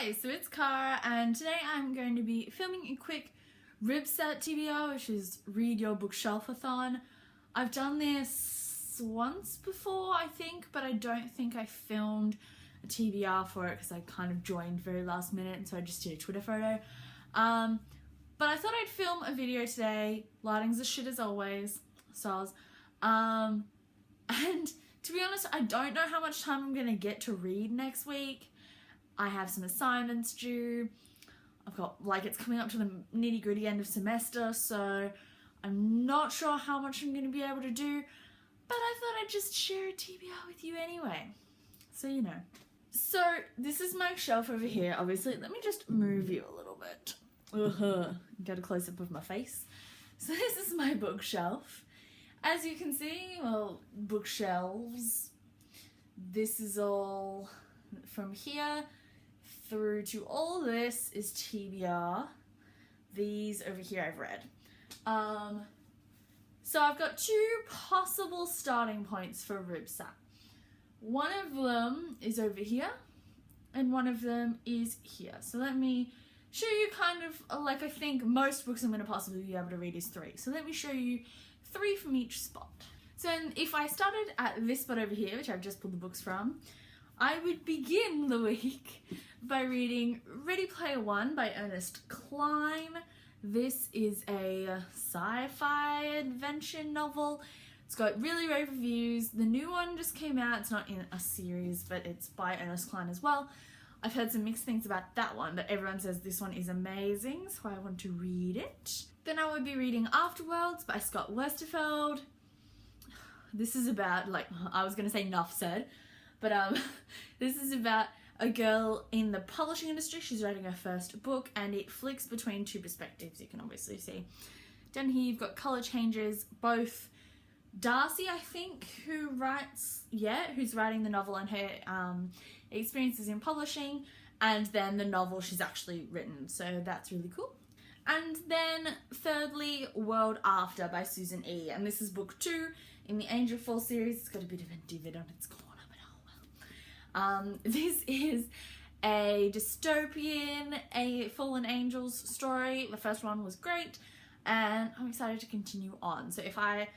Hi, so it's Cara, and today I'm going to be filming a quick RYBSAT TBR, which is Read-Your-Bookshelf-A-Thon. I've done this once before, I think, but I don't think I filmed a TBR for it because I kind of joined very last minute, and so I just did a Twitter photo. But I thought I'd film a video today. Lighting's a shit as always, soz. And to be honest, I don't know how much time I'm going to get to read next week. I have some assignments due. I've got, it's coming up to the nitty gritty end of semester, so I'm not sure how much I'm going to be able to do, but I thought I'd just share a TBR with you anyway, so you know. So this is my shelf over here, obviously. Let me just move you a little bit. Get a close-up of my face. So this is my bookshelf. As you can see, well, bookshelves. This is all from here through to all this is TBR. These over here I've read. So I've got two possible starting points for RYBSAT. One of them is over here, and one of them is here. So let me show you kind of, I think most books I'm going to possibly be able to read is 3. So let me show you 3 from each spot. So if I started at this spot over here, which I've just pulled the books from, I would begin the week by reading Ready Player One by Ernest Cline. This is a sci-fi adventure novel. It's got really rave reviews. The new one just came out. It's not in a series, but it's by Ernest Cline as well. I've heard some mixed things about that one, but everyone says this one is amazing, so I want to read it. Then I would be reading Afterworlds by Scott Westerfeld. This is about, I was going to say Nuff Said, but this is about a girl in the publishing industry. She's writing her first book, and it flicks between 2 perspectives, you can obviously see. Down here you've got color changes, both Darcy, I think, who's writing the novel and her experiences in publishing, and then the novel she's actually written, so that's really cool. And then thirdly, World After by Susan E. And this is book 2 in the Angel Fall series. It's got a bit of a divot on its corner, but oh well. This is a dystopian, a fallen angels story. The first one was great, and I'm excited to continue on. So if I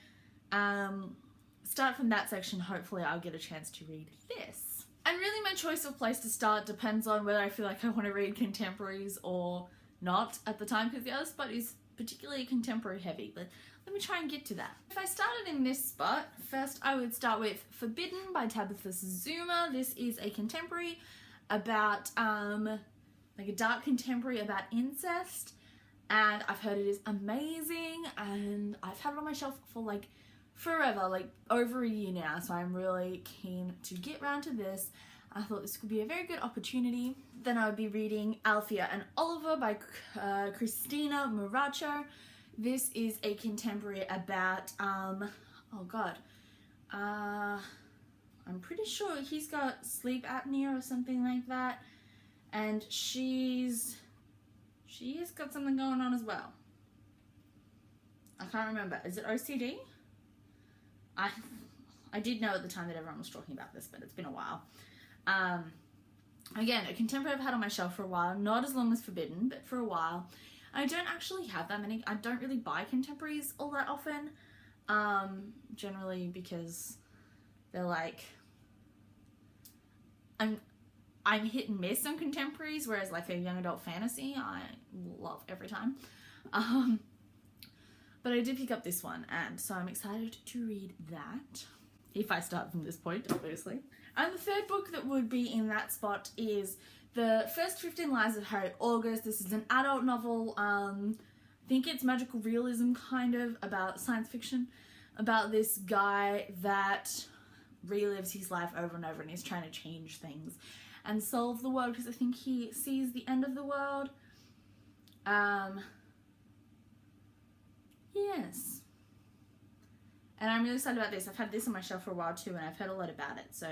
start from that section, hopefully I'll get a chance to read this. And really my choice of place to start depends on whether I feel like I want to read contemporaries or not at the time, because the other spot is particularly contemporary heavy, but let me try and get to that. If I started in this spot, first I would start with Forbidden by Tabitha Suzuma. This is a contemporary about, a dark contemporary about incest, and I've heard it is amazing, and I've had it on my shelf for forever, over a year now, so I'm really keen to get round to this. I thought this could be a very good opportunity. Then I would be reading Althea and Oliver by Christina Muracho. This is a contemporary about, I'm pretty sure he's got sleep apnea or something like that, and she's got something going on as well. I can't remember. Is it OCD? I did know at the time that everyone was talking about this, but it's been a while. Again, a contemporary I've had on my shelf for a while, not as long as Forbidden, but for a while. I don't actually have that many. I don't really buy contemporaries all that often, generally because they're I'm hit and miss on contemporaries, whereas a young adult fantasy I love every time. But I did pick up this one, and so I'm excited to read that, if I start from this point, obviously. And the third book that would be in that spot is The First 15 Lives of Harriet August. This is an adult novel, I think it's magical realism, kind of, about science fiction, about this guy that relives his life over and over, and he's trying to change things and solve the world, because I think he sees the end of the world. Yes. And I'm really excited about this. I've had this on my shelf for a while too, and I've heard a lot about it, so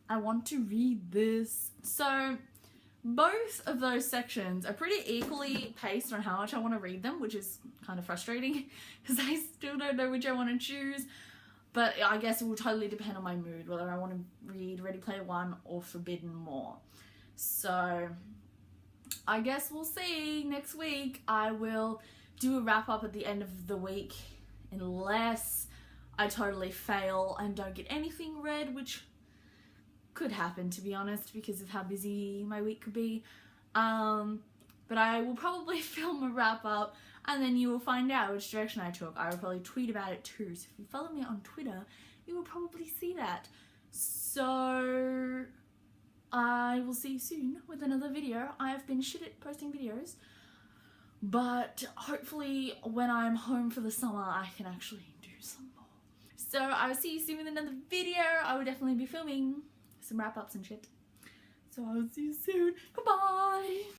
I want to read this. So both of those sections are pretty equally paced on how much I want to read them, which is kind of frustrating because I still don't know which I want to choose. But I guess it will totally depend on my mood, whether I want to read Ready Player One or Forbidden more. So I guess we'll see next week. I will do a wrap up at the end of the week unless I totally fail and don't get anything read, which could happen, to be honest, because of how busy my week could be. But I will probably film a wrap up and then you will find out which direction I took. I will probably tweet about it too, so if you follow me on Twitter, you will probably see that. So I will see you soon with another video. I have been shit at posting videos, but hopefully when I'm home for the summer, I can actually do some more. So I will see you soon with another video. I will definitely be filming some wrap-ups and shit. So I will see you soon. Goodbye!